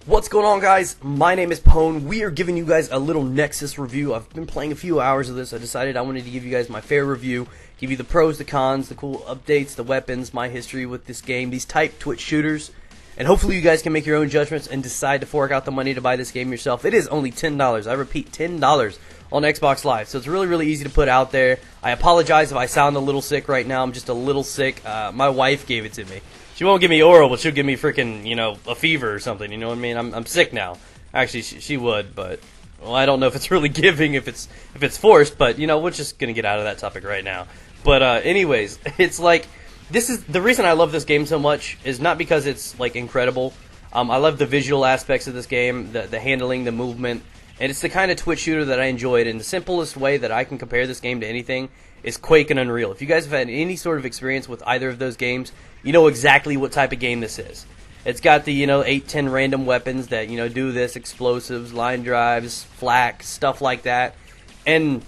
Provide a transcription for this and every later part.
What's going on, guys? My name is Pone. We are giving you guys a little Nexus review. I've been playing a few hours of this. I decided I wanted to give you guys my fair review, give you the pros, the cons, the cool updates, the weapons, my history with this game, these type Twitch shooters, and hopefully you guys can make your own judgments and decide to fork out the money to buy this game yourself. It is only $10. I repeat, $10 on Xbox Live, so it's really easy to put out there. I apologize if I sound a little sick right now. I'm just a little sick. My wife gave it to me. She won't give me oral, but she'll give me freaking, a fever or something, you know what I mean? I'm sick now. Actually, she would, but, well, I don't know if it's really giving, if it's forced, but, we're just gonna get out of that topic right now. But, anyways, it's like, this is, the reason I love this game so much is not because it's, like, incredible. I love the visual aspects of this game, the handling, the movement, and it's the kind of Twitch shooter that I enjoyed, and the simplest way that I can compare this game to anything is Quake and Unreal. If you guys have had any sort of experience with either of those games, you know exactly what type of game this is. It's got the, 8-10 random weapons that, do this, explosives, line drives, flak, stuff like that. And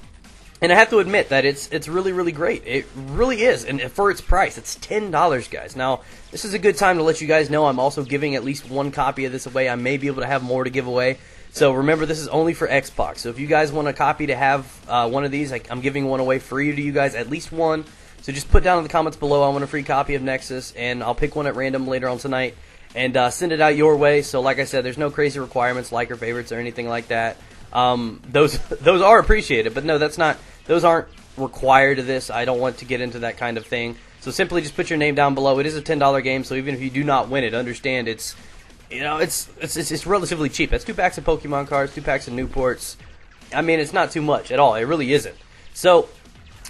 I have to admit that it's really great. It really is. And for its price, it's $10, guys. Now, this is a good time to let you guys know I'm also giving at least one copy of this away. I may be able to have more to give away. So remember, this is only for Xbox. So if you guys want a copy to have one of these, I'm giving one away free to you guys, at least one. So just put down in the comments below, I want a free copy of Nexus, and I'll pick one at random later on tonight and send it out your way. So like I said, there's no crazy requirements, like or favorites or anything like that. Those are appreciated, but no, those aren't required to this. I don't want to get into that kind of thing. So simply just put your name down below. It is a $10 game, so even if you do not win it, understand it's relatively cheap. That's 2 packs of Pokemon cards, 2 packs of Newports. I mean, it's not too much at all. It really isn't. So,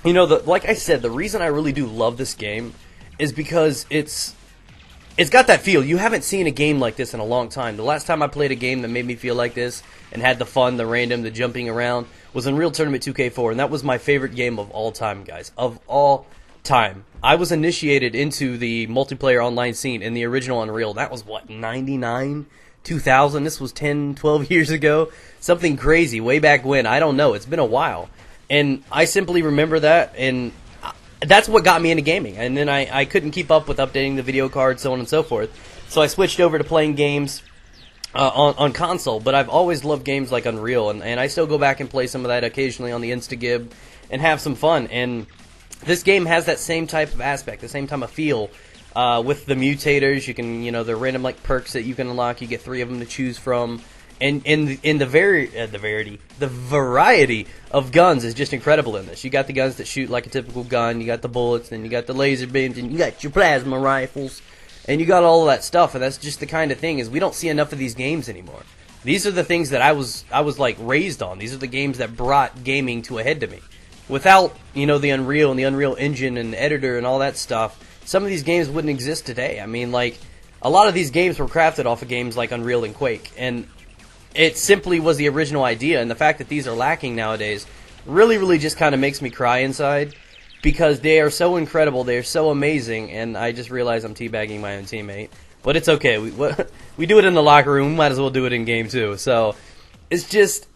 like I said, the reason I really do love this game is because it's got that feel. You haven't seen a game like this in a long time. The last time I played a game that made me feel like this and had the fun, the random, the jumping around was Unreal Tournament 2K4, and that was my favorite game of all time, guys. Of all time. I was initiated into the multiplayer online scene in the original Unreal. That was, what, 99? 2000? This was 10, 12 years ago? Something crazy, way back when. I don't know. It's been a while. And I simply remember that, and that's what got me into gaming. And then I couldn't keep up with updating the video card, so on and so forth. So I switched over to playing games on console, but I've always loved games like Unreal, and I still go back and play some of that occasionally on the Instagib and have some fun. And this game has that same type of aspect, the same type of feel, with the mutators. You can, the random like perks that you can unlock. You get 3 of them to choose from, and the variety of guns is just incredible in this. You got the guns that shoot like a typical gun. You got the bullets, and you got the laser beams, and you got your plasma rifles, and you got all of that stuff. And that's just the kind of thing is we don't see enough of these games anymore. These are the things that I was like raised on. These are the games that brought gaming to a head to me. Without, the Unreal and the Unreal Engine and editor and all that stuff, some of these games wouldn't exist today. I mean, like, a lot of these games were crafted off of games like Unreal and Quake, and it simply was the original idea, and the fact that these are lacking nowadays really just kind of makes me cry inside, because they are so incredible, they are so amazing, and I just realized I'm teabagging my own teammate. But it's okay, we do it in the locker room, we might as well do it in game too, so it's just,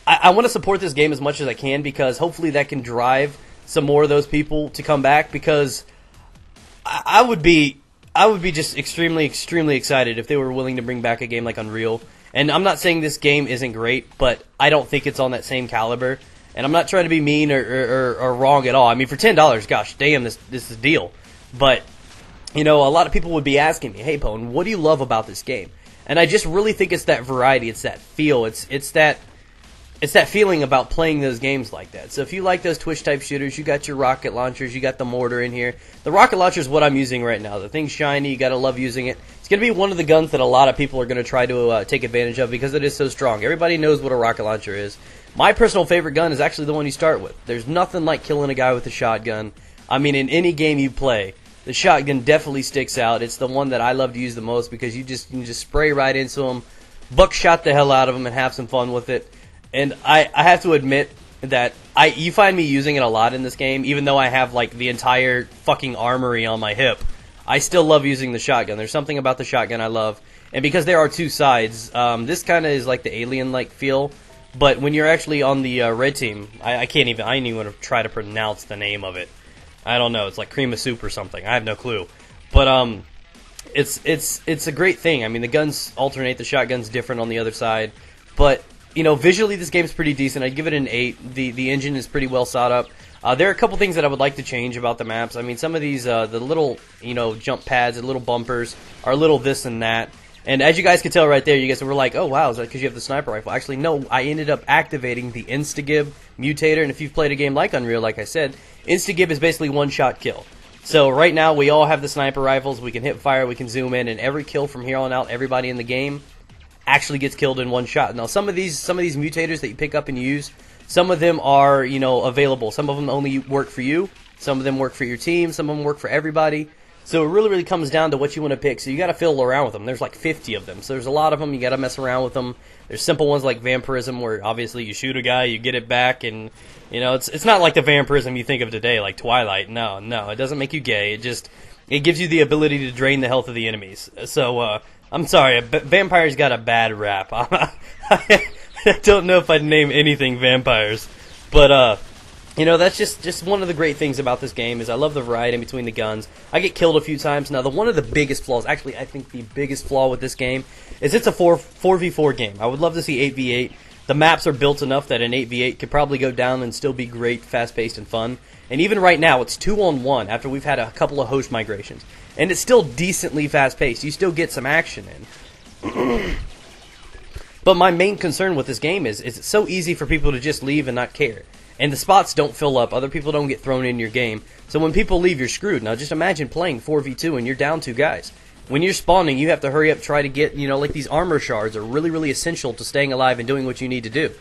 I want to support this game as much as I can, because hopefully that can drive some more of those people to come back, because I would be just extremely excited if they were willing to bring back a game like Unreal. And I'm not saying this game isn't great, but I don't think it's on that same caliber. And I'm not trying to be mean or wrong at all. I mean, for $10, gosh, damn, this is a deal. But, a lot of people would be asking me, hey, Pone, what do you love about this game? And I just really think it's that variety, it's that feel, it's that feeling about playing those games like that. So if you like those Twitch-type shooters, you got your rocket launchers, you got the mortar in here. The rocket launcher is what I'm using right now. The thing's shiny, you gotta love using it. It's going to be one of the guns that a lot of people are going to try to take advantage of because it is so strong. Everybody knows what a rocket launcher is. My personal favorite gun is actually the one you start with. There's nothing like killing a guy with a shotgun. I mean, in any game you play, the shotgun definitely sticks out. It's the one that I love to use the most because you can just spray right into them, buckshot the hell out of them, and have some fun with it. And I have to admit that you find me using it a lot in this game, even though I have like the entire fucking armory on my hip. I still love using the shotgun. There's something about the shotgun I love. And because there are 2 sides, this kind of is like the alien-like feel. But when you're actually on the red team, I didn't even want to try to pronounce the name of it. I don't know. It's like cream of soup or something. I have no clue. But it's a great thing. I mean, the guns alternate, the shotgun's different on the other side, but you know, visually this game's pretty decent. I'd give it an 8. The engine is pretty well thought up. There are a couple things that I would like to change about the maps. I mean, some of these the little, you know, jump pads and little bumpers are a little this and that. And as you guys can tell right there, you guys were like, oh wow, is that because you have the sniper rifle? Actually, no, I ended up activating the Instagib mutator, and if you've played a game like Unreal, like I said, Instagib is basically one-shot kill. So right now, we all have the sniper rifles, we can hip fire, we can zoom in, and every kill from here on out, everybody in the game actually gets killed in one shot. Now, some of these mutators that you pick up and use, some of them are, you know, available. Some of them only work for you, some of them work for your team, some of them work for everybody. So it really comes down to what you want to pick. So you got to fiddle around with them. There's like 50 of them. So there's a lot of them. You got to mess around with them. There's simple ones like vampirism, where obviously you shoot a guy, you get it back, and you know it's not like the vampirism you think of today, like Twilight. No, it doesn't make you gay. It gives you the ability to drain the health of the enemies. So I'm sorry, vampires got a bad rap. I don't know if I'd name anything vampires, but you know, that's just one of the great things about this game is I love the variety in between the guns. I get killed a few times. Now, one of the biggest flaws, actually I think the biggest flaw with this game, is it's a 4v4 game. I would love to see 8v8. The maps are built enough that an 8v8 could probably go down and still be great, fast-paced, and fun. And even right now, it's 2-on-1 after we've had a couple of host migrations. And it's still decently fast-paced. You still get some action in. But my main concern with this game is it's so easy for people to just leave and not care. And the spots don't fill up. Other people don't get thrown in your game. So when people leave, you're screwed. Now just imagine playing 4v2 and you're down 2 guys. When you're spawning, you have to hurry up, try to get, you know, like these armor shards are really essential to staying alive and doing what you need to do.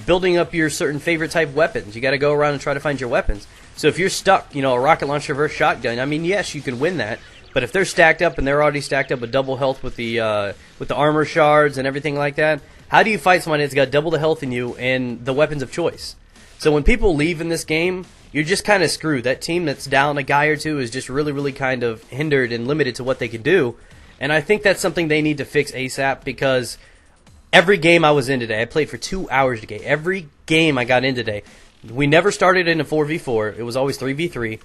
Building up your certain favorite type weapons. You got to go around and try to find your weapons. So if you're stuck, you know, a rocket launcher versus shotgun, I mean, yes, you can win that. But if they're stacked up and they're already stacked up with double health with the armor shards and everything like that, how do you fight someone that's got double the health in you and the weapons of choice? So when people leave in this game, you're just kind of screwed. That team that's down a guy or two is just really kind of hindered and limited to what they can do. And I think that's something they need to fix ASAP, because every game I was in today, I played for 2 hours today. Every game I got in today, we never started in a 4v4. It was always 3v3.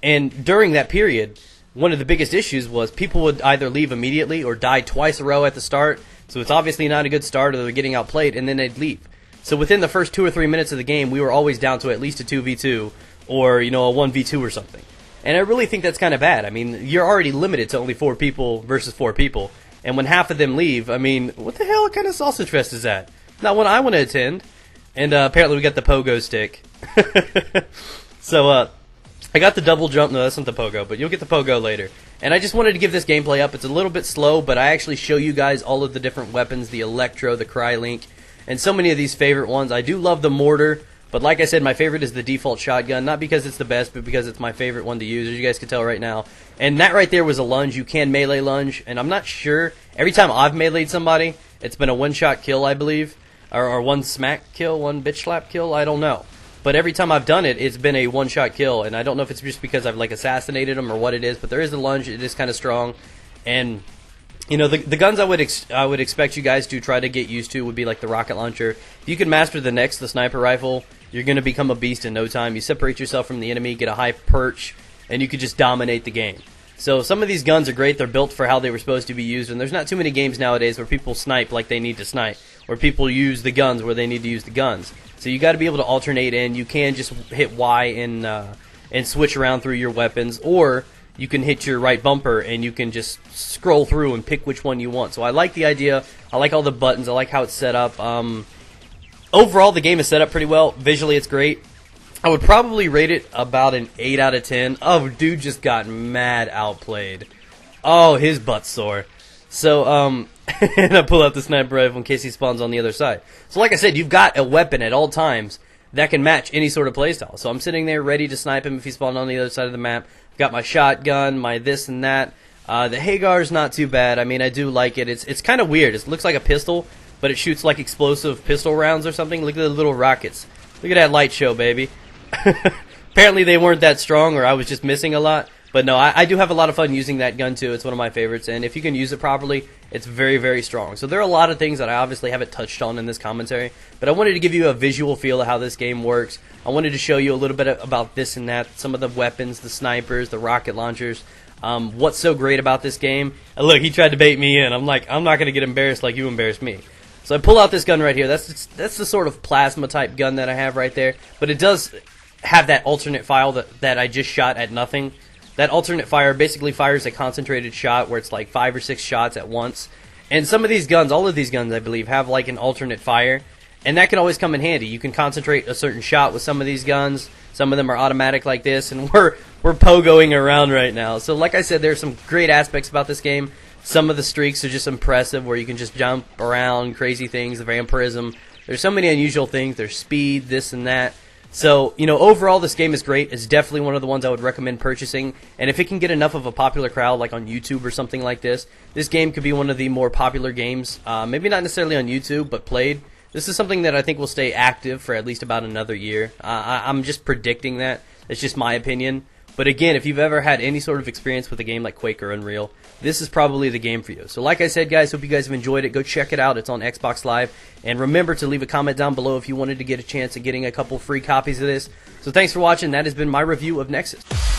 And during that period, one of the biggest issues was people would either leave immediately or die twice a row at the start. So it's obviously not a good start, or they're getting outplayed, and then they'd leave. So within the first 2 or 3 minutes of the game, we were always down to at least a 2v2 or, you know, a 1v2 or something. And I really think that's kind of bad. I mean, you're already limited to only 4 people versus 4 people. And when half of them leave, I mean, what the hell kind of sausage fest is that? Not one I want to attend. And apparently we got the pogo stick. So I got the double jump. No, that's not the pogo, but you'll get the pogo later. And I just wanted to give this gameplay up. It's a little bit slow, but I actually show you guys all of the different weapons, the Electro, the Crylink, and so many of these favorite ones. I do love the mortar, but like I said, my favorite is the default shotgun. Not because it's the best, but because it's my favorite one to use, as you guys can tell right now. And that right there was a lunge. You can melee lunge, and I'm not sure. Every time I've meleeed somebody, it's been a one-shot kill, I believe. Or one smack kill, one bitch slap kill, I don't know. But every time I've done it, it's been a one-shot kill, and I don't know if it's just because I've like assassinated them or what it is, but there is a lunge. It is kind of strong. And you know, the guns I would expect you guys to try to get used to would be like the rocket launcher. If you can master the sniper rifle, you're going to become a beast in no time. You separate yourself from the enemy, get a high perch, and you could just dominate the game. So some of these guns are great. They're built for how they were supposed to be used, and there's not too many games nowadays where people snipe like they need to snipe, or people use the guns where they need to use the guns. So you got to be able to alternate in. You can just hit Y and switch around through your weapons, or you can hit your right bumper and you can just scroll through and pick which one you want. So I like the idea. I like all the buttons. I like how it's set up. Overall, the game is set up pretty well. Visually, it's great. I would probably rate it about an 8 out of 10. Oh, dude just got mad outplayed. Oh, his butt's sore. So, and I pull out the sniper rifle in case he spawns on the other side. So like I said, you've got a weapon at all times that can match any sort of playstyle. So I'm sitting there ready to snipe him if he spawned on the other side of the map. I've got my shotgun, my this and that. The Hagar's not too bad. I mean, I do like it. It's kind of weird. It looks like a pistol, but it shoots like explosive pistol rounds or something. Look at the little rockets. Look at that light show, baby. Apparently they weren't that strong, or I was just missing a lot. But no, I do have a lot of fun using that gun too. It's one of my favorites, and if you can use it properly, it's very strong. So there are a lot of things that I obviously haven't touched on in this commentary, but I wanted to give you a visual feel of how this game works. I wanted to show you a little bit about this and that, some of the weapons, the snipers, the rocket launchers. What's so great about this game? And look, he tried to bait me in. I'm like, I'm not going to get embarrassed like you embarrassed me. So I pull out this gun right here. That's the sort of plasma type gun that I have right there. But it does have that alternate fire that I just shot at nothing. That alternate fire basically fires a concentrated shot where it's like 5 or 6 shots at once. And some of these guns, all of these guns I believe, have like an alternate fire. And that can always come in handy. You can concentrate a certain shot with some of these guns. Some of them are automatic like this. And we're pogoing around right now. So like I said, there's some great aspects about this game. Some of the streaks are just impressive where you can just jump around, crazy things, the vampirism. There's so many unusual things. There's speed, this and that. So, you know, overall this game is great. It's definitely one of the ones I would recommend purchasing. And if it can get enough of a popular crowd, like on YouTube or something like this game could be one of the more popular games. Maybe not necessarily on YouTube, but played. This is something that I think will stay active for at least about another year. I'm just predicting that. It's just my opinion. But again, if you've ever had any sort of experience with a game like Quake or Unreal, this is probably the game for you. So like I said, guys, hope you guys have enjoyed it. Go check it out. It's on Xbox Live. And remember to leave a comment down below if you wanted to get a chance at getting a couple free copies of this. So thanks for watching. That has been my review of NEXUIZ.